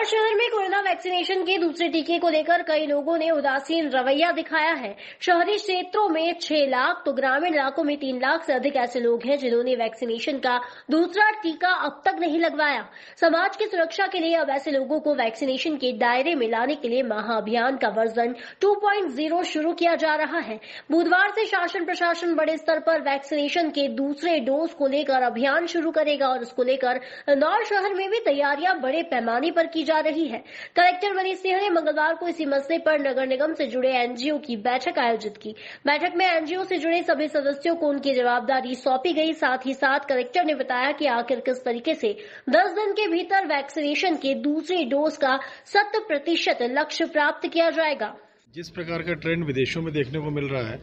इंदौर शहर में corona vaccination के दूसरे टीके को लेकर कई लोगों ने उदासीन रवैया दिखाया है। शहरी क्षेत्रों में 6 लाख तो ग्रामीण इलाकों में 3 लाख से अधिक ऐसे लोग हैं जिन्होंने वैक्सीनेशन का दूसरा टीका अब तक नहीं लगवाया। समाज की सुरक्षा के लिए अब ऐसे लोगों को वैक्सीनेशन के दायरे में लाने के लिए महाअभियान का वर्जन 2.0 शुरू किया जा रहा है। बुधवार से शासन प्रशासन बड़े स्तर पर वैक्सीनेशन के दूसरे डोज को लेकर अभियान शुरू करेगा और इसको लेकर इंदौर शहर में भी तैयारियां बड़े पैमाने पर की जा रही है। कलेक्टर मनीष सिंह ने मंगलवार को इसी मसले पर नगर निगम से जुड़े एनजीओ की बैठक आयोजित की। बैठक में एनजीओ से जुड़े सभी सदस्यों को उनकी जवाबदारी सौंपी गई। साथ ही साथ कलेक्टर ने बताया कि आखिर किस तरीके से 10 दिन के भीतर वैक्सीनेशन के दूसरे डोज का 100% लक्ष्य प्राप्त किया जाएगा। जिस प्रकार का ट्रेंड विदेशों में देखने को मिल रहा है,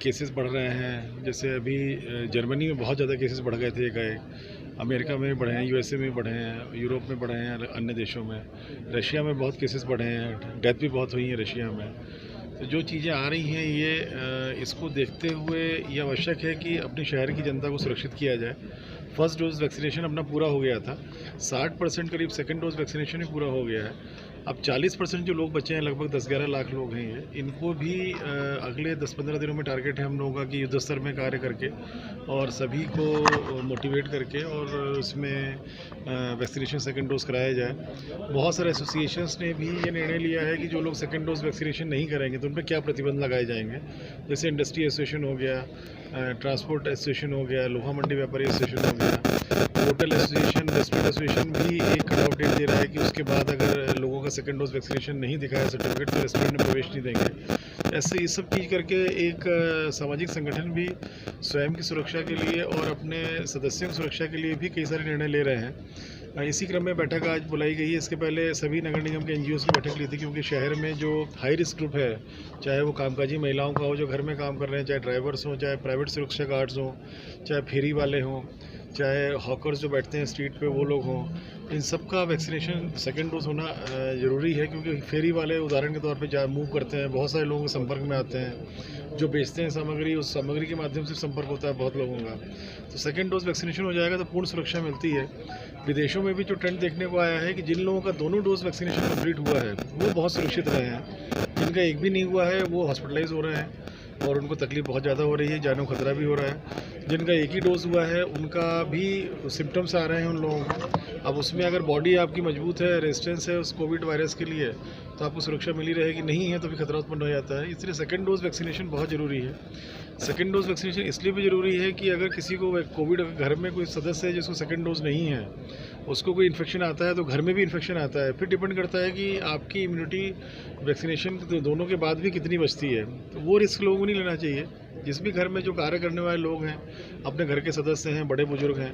केसेस बढ़ रहे हैं। जैसे अभी जर्मनी में बहुत ज़्यादा केसेस बढ़ गए थे एकाएक, अमेरिका में बढ़े हैं, यूएसए में बढ़े हैं, यूरोप में बढ़े हैं, अन्य देशों में, रशिया में बहुत केसेस बढ़े हैं, डेथ भी बहुत हुई है रशिया में। तो जो चीज़ें आ रही हैं ये इसको देखते हुए ये आवश्यक है कि अपने शहर की जनता को सुरक्षित किया जाए। फर्स्ट डोज वैक्सीनेशन अपना पूरा हो गया था, 60% करीब सेकेंड डोज वैक्सीनेशन भी पूरा हो गया है। अब 40% जो लोग बचे हैं, लगभग 10-11 लाख लोग हैं ये, इनको भी अगले 10-15 दिनों में टारगेट है हम लोगों का कि युद्ध स्तर में कार्य करके और सभी को मोटिवेट करके और उसमें वैक्सीनेशन सेकेंड डोज कराया जाए। बहुत सारे एसोसिएशंस ने भी ये निर्णय लिया है कि जो लोग सेकेंड डोज वैक्सीनेशन नहीं करेंगे तो उन पर क्या प्रतिबंध लगाए जाएंगे। जैसे इंडस्ट्री एसोसिएशन हो गया, ट्रांसपोर्ट एसोसिएशन हो गया, लोहा मंडी व्यापारी एसोसिएशन हो गया, होटल एसोसिएशन, रेस्टोरेंट एसोसिएशन भी एक कट ऑफ डेट दे रहा है कि उसके बाद अगर लोगों का सेकेंड डोज वैक्सीनेशन नहीं दिखाया सर्टिफिकेट तो रेस्टोरेंट में प्रवेश नहीं देंगे। ऐसे ये सब चीज़ करके एक सामाजिक संगठन भी स्वयं की सुरक्षा के लिए और अपने सदस्यों की सुरक्षा के लिए भी कई सारे निर्णय ले रहे हैं। इसी क्रम में बैठक आज बुलाई गई है। इसके पहले सभी नगर निगम के एनजीओ की बैठक ली थी, क्योंकि शहर में जो हाई रिस्क ग्रुप है, चाहे वो कामकाजी महिलाओं का हो जो घर में काम कर रहे हैं, चाहे ड्राइवर्स हों, चाहे प्राइवेट सुरक्षा गार्ड्स हों, चाहे फेरी वाले हों, चाहे हॉकर्स जो बैठते हैं स्ट्रीट पे वो लोग हों, इन सब का वैक्सीनेशन सेकेंड डोज होना ज़रूरी है। क्योंकि फेरी वाले उदाहरण के तौर पे मूव करते हैं, बहुत सारे लोगों के संपर्क में आते हैं, जो बेचते हैं सामग्री, उस सामग्री के माध्यम से संपर्क होता है बहुत लोगों का। तो सेकेंड डोज वैक्सीनेशन हो जाएगा तो पूर्ण सुरक्षा मिलती है। विदेशों में भी जो ट्रेंड देखने को आया है कि जिन लोगों का दोनों डोज वैक्सीनेशन कम्प्लीट हुआ है वो बहुत सुरक्षित रहे हैं, जिनका एक भी नहीं हुआ है वो हॉस्पिटलाइज हो रहे हैं और उनको तकलीफ बहुत ज़्यादा हो रही है, जानो खतरा भी हो रहा है। जिनका एक ही डोज हुआ है उनका भी सिम्टम्स आ रहे हैं उन लोगों को। अब उसमें अगर बॉडी आपकी मजबूत है, रेजिस्टेंस है उस कोविड वायरस के लिए, तो आपको सुरक्षा मिली रहेगी। नहीं है तो भी खतरा उत्पन्न हो जाता है। इसलिए सेकेंड डोज वैक्सीनेशन बहुत ज़रूरी है। सेकेंड डोज वैक्सीनेशन इसलिए भी ज़रूरी है कि अगर किसी को कोविड, घर में कोई सदस्य है जिसको सेकेंड डोज नहीं है, उसको कोई इन्फेक्शन आता है तो घर में भी इन्फेक्शन आता है। फिर डिपेंड करता है कि आपकी इम्यूनिटी वैक्सीनेशन दोनों के बाद भी कितनी बचती है। तो वो रिस्क लोगों को नहीं लेना चाहिए। जिस भी घर में जो कार्य करने वाले लोग हैं, अपने घर के सदस्य हैं, बड़े बुजुर्ग हैं,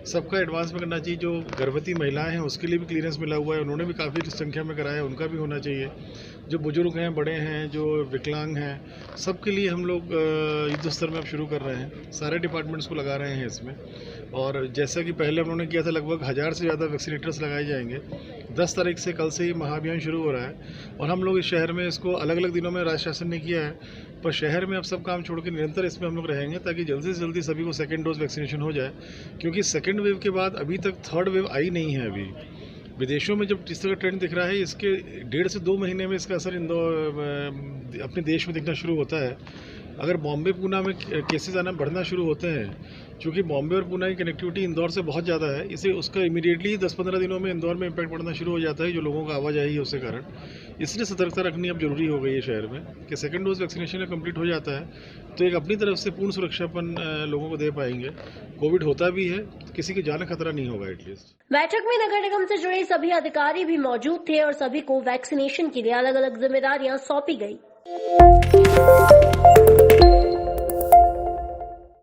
सबका एडवांस में करना चाहिए। जो गर्भवती महिलाएं हैं उसके लिए भी क्लियरेंस मिला हुआ है, उन्होंने भी काफ़ी संख्या में कराया, उनका भी होना चाहिए। जो बुजुर्ग हैं, बड़े हैं, जो विकलांग हैं, सबके लिए हम लोग युद्ध स्तर में अब शुरू कर रहे हैं। सारे डिपार्टमेंट्स को लगा रहे हैं इसमें। और जैसा कि पहले हम लोगों ने किया था, लगभग 1000 से ज़्यादा वैक्सीनेटर्स लगाए जाएंगे। 10 तारीख से, कल से ही महाअभियान शुरू हो रहा है और हम लोग इस शहर में इसको अलग अलग दिनों में राज्य शासन ने किया है, पर शहर में अब सब काम छोड़ के निरंतर इसमें हम लोग रहेंगे ताकि जल्दी से जल्दी सभी को सेकेंड डोज वैक्सीनेशन हो जाए। क्योंकि सेकेंड वेव के बाद अभी तक थर्ड वेव आई नहीं है। अभी विदेशों में जब जिस तरह ट्रेंड दिख रहा है, इसके 1.5 से 2 महीने में इसका असर अपने देश में दिखना शुरू होता है। अगर बॉम्बे पूना में केसेस आना बढ़ना शुरू होते हैं, क्योंकि बॉम्बे और पूना की कनेक्टिविटी इंदौर से बहुत ज़्यादा है, इसे उसका इमीडिएटली 10-15 दिनों में इंदौर में इम्पैक्ट पड़ना शुरू हो जाता है, जो लोगों का आवाजाही है उसके कारण। इसलिए सतर्कता रखनी अब जरूरी हो गई है शहर में कि सेकेंड डोज वैक्सीनेशन कंप्लीट हो जाता है तो एक अपनी तरफ से पूर्ण सुरक्षापन लोगों को दे पाएंगे। कोविड होता भी है, किसी की जान खतरा नहीं होगा एटलीस्ट। बैठक में नगर निगम से जुड़े सभी अधिकारी भी मौजूद थे और सभी को वैक्सीनेशन के लिए अलग अलग जिम्मेदारियां सौंपी गई।